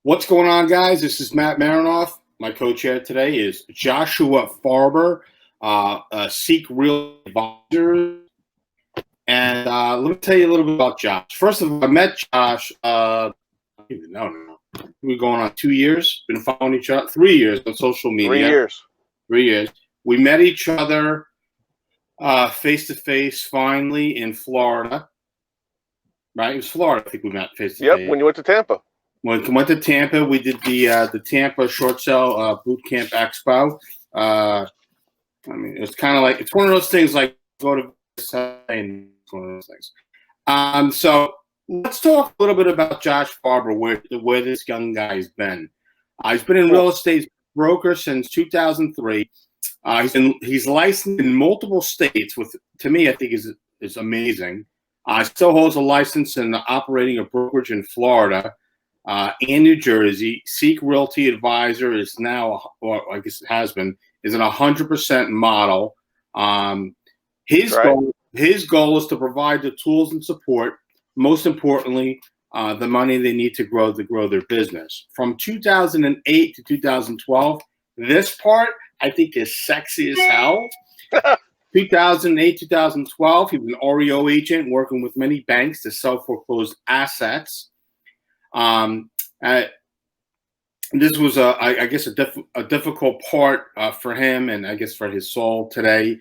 What's going on, guys? This is Matt Marinoff. My co-chair today is Joshua Farber, Seek Real Advisor. And let me tell you a little bit about Josh. First of all, I met Josh, I don't even know now. We're going on 2 years, been following each other, 3 years on social media. 3 years. 3 years. We met each other face-to-face finally in Florida. Right? It was Florida, I think we met face-to-face. Yep, when you went to Tampa. When we went to Tampa, we did the Tampa Short Sale Boot Camp Expo. I mean, it's kind of like, it's one of those things like go to and one of those things. So let's talk a little bit about Josh Farber, where this young guy's been. He's been in real estate broker since 2003. He's licensed in multiple states, with, to me, I think is amazing. Still holds a license in operating a brokerage in Florida. In New Jersey. Seek Realty Advisor is now, or I guess it has been, is an 100% model. His goal is to provide the tools and support, most importantly, the money they need to grow their business. From 2008 to 2012, this part I think is sexy as hell. 2008, 2012, he was an REO agent working with many banks to sell foreclosed assets. This was I guess a difficult part for him, and I guess for his soul today.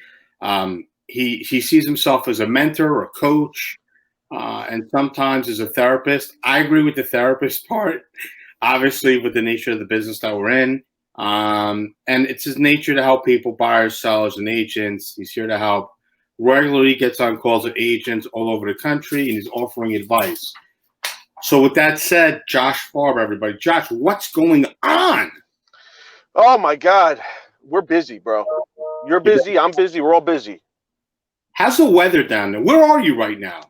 He sees himself as a mentor, a coach, and sometimes as a therapist. I agree with the therapist part, obviously, with the nature of the business that we're in. And it's his nature to help people, buyers, sellers, and agents. He's here to help. Regularly gets on calls with agents all over the country, and he's offering advice. So with that said, Josh Farber, everybody. Josh, what's going on? Oh, my God. We're busy, bro. You're busy. I'm busy. We're all busy. How's the weather down there? Where are you right now?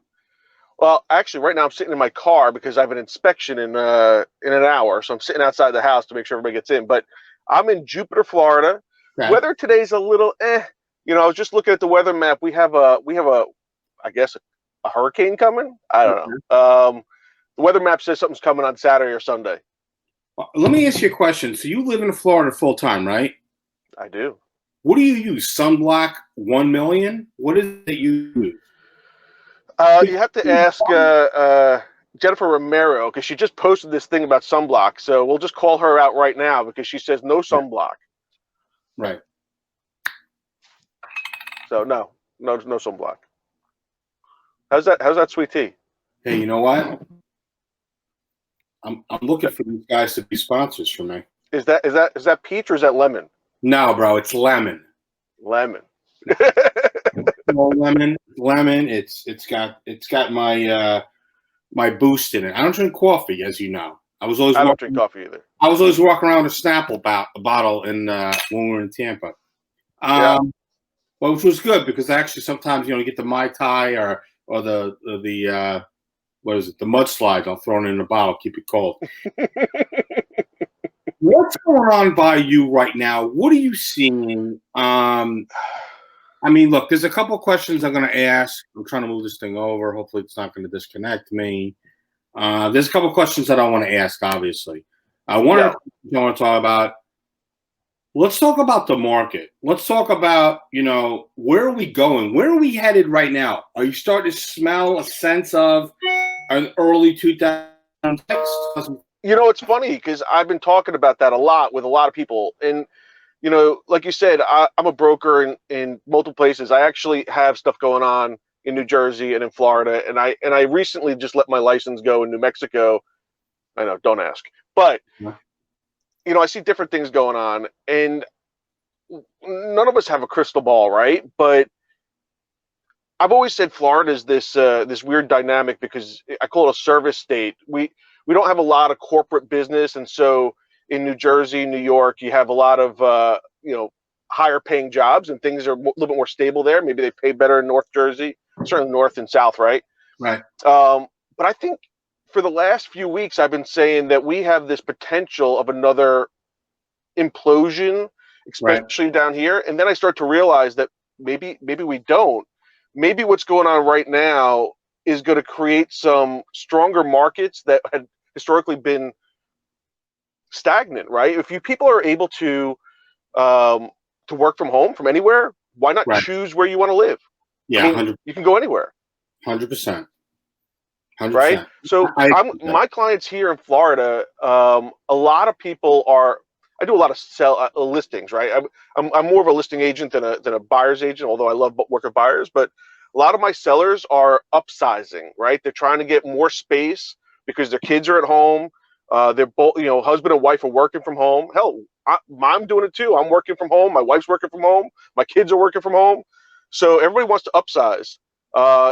Well, actually, right now I'm sitting in my car because I have an inspection in an hour. So I'm sitting outside the house to make sure everybody gets in. But I'm in Jupiter, Florida. Okay. Weather today's a little You know, I was just looking at the weather map. We have a I guess a hurricane coming. I don't know. The weather map says something's coming on Saturday or Sunday. Well, let me ask you a question. So you live in Florida full time, right? I do. What do you use? Sunblock 1 million? What is it you use? You have to ask Jennifer Romero, because she just posted this thing about sunblock. So we'll just call her out right now because she says no sunblock. Right. So no sunblock. How's that sweet tea? Hey, you know what? I'm looking for these guys to be sponsors for me. Is that peach or is that lemon? No, bro, it's lemon. Lemon. Lemon. It's got my boost in it. I don't drink coffee, as you know. I don't drink coffee either. I was always walking around with a Snapple bottle when we were in Tampa. Yeah. Well, which was good because actually sometimes you get the Mai Tai or the what is it? The mudslide. I'll throw it in a bottle, keep it cold. What's going on by you right now? What are you seeing? I mean, look, there's a couple questions I'm going to ask. I'm trying to move this thing over. Hopefully it's not going to disconnect me. There's a couple questions that I want to ask, obviously. One of the things I want to talk about, let's talk about the market. Let's talk about, where are we going? Where are we headed right now? Are you starting to smell a sense of an early 2006? It's funny because I've been talking about that a lot with a lot of people. And, like you said, I'm a broker in multiple places. I actually have stuff going on in New Jersey and in Florida. And I recently just let my license go in New Mexico. I know, don't ask. But, I see different things going on. And none of us have a crystal ball, right? But I've always said Florida is this weird dynamic because I call it a service state. We don't have a lot of corporate business, and so in New Jersey, New York, you have a lot of higher paying jobs, and things are a little bit more stable there. Maybe they pay better in North Jersey, certainly North and South, right? Right. But I think for the last few weeks, I've been saying that we have this potential of another implosion, especially down here, and then I start to realize that maybe we don't. Maybe what's going on right now is going to create some stronger markets that had historically been stagnant, right? If you people are able to work from home from anywhere, why not Right. choose where you want to live? I Yeah. mean, you can go anywhere, 100%. right? 100%. So I agree I'm with that. my clients here in Florida. A lot of people are. I do a lot of sell listings, right? I'm more of a listing agent than a buyer's agent, although I love working with buyers. But a lot of my sellers are upsizing, right? They're trying to get more space because their kids are at home. They're both, husband and wife are working from home. Hell, I'm doing it too. I'm working from home. My wife's working from home. My kids are working from home. So everybody wants to upsize.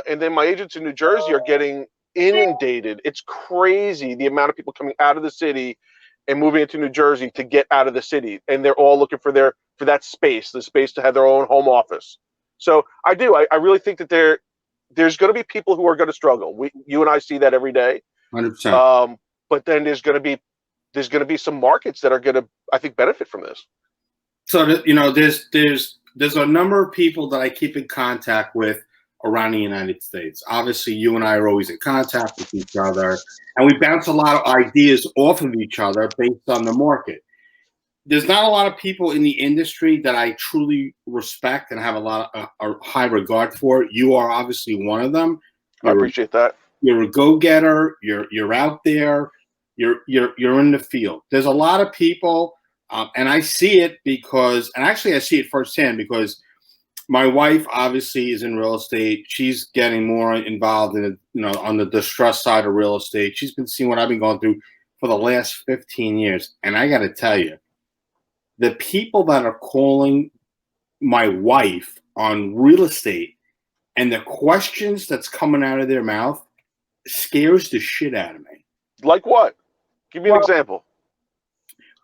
And then my agents in New Jersey are getting inundated. It's crazy the amount of people coming out of the city and moving into New Jersey to get out of the city, and they're all looking for that space, the space to have their own home office. So I really think that there's going to be people who are going to struggle. You and I see that every day. 100%. But then there's going to be some markets that are going to, I think, benefit from this. So there's a number of people that I keep in contact with around the United States. Obviously, you and I are always in contact with each other, and we bounce a lot of ideas off of each other based on the market. There's not a lot of people in the industry that I truly respect and have a lot of a high regard for. You are obviously one of them. I You're appreciate that. you're a go-getter. You're out there. You're in the field. There's a lot of people, and I see it because, and actually I see it firsthand because my wife obviously is in real estate. She's getting more involved in on the distress side of real estate. She's been seeing what I've been going through for the last 15 years, and I got to tell you, the people that are calling my wife on real estate and the questions that's coming out of their mouth scares the shit out of me. Like what? Give me an example.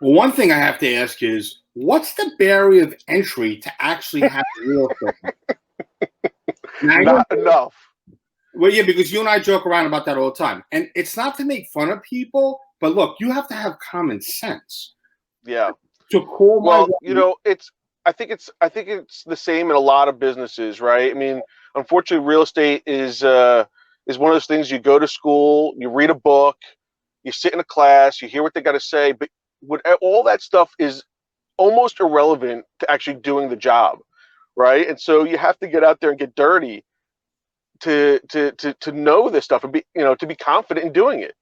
Well, one thing I have to ask is, what's the barrier of entry to actually have real estate? Not enough. Well, yeah, because you and I joke around about that all the time. And it's not to make fun of people, but look, you have to have common sense. Yeah. To call my wife, I think it's the same in a lot of businesses, right? I mean, unfortunately, real estate is one of those things. You go to school, you read a book, you sit in a class, you hear what they got to say, but all that stuff is almost irrelevant to actually doing the job, right? And so you have to get out there and get dirty to know this stuff and be to be confident in doing it.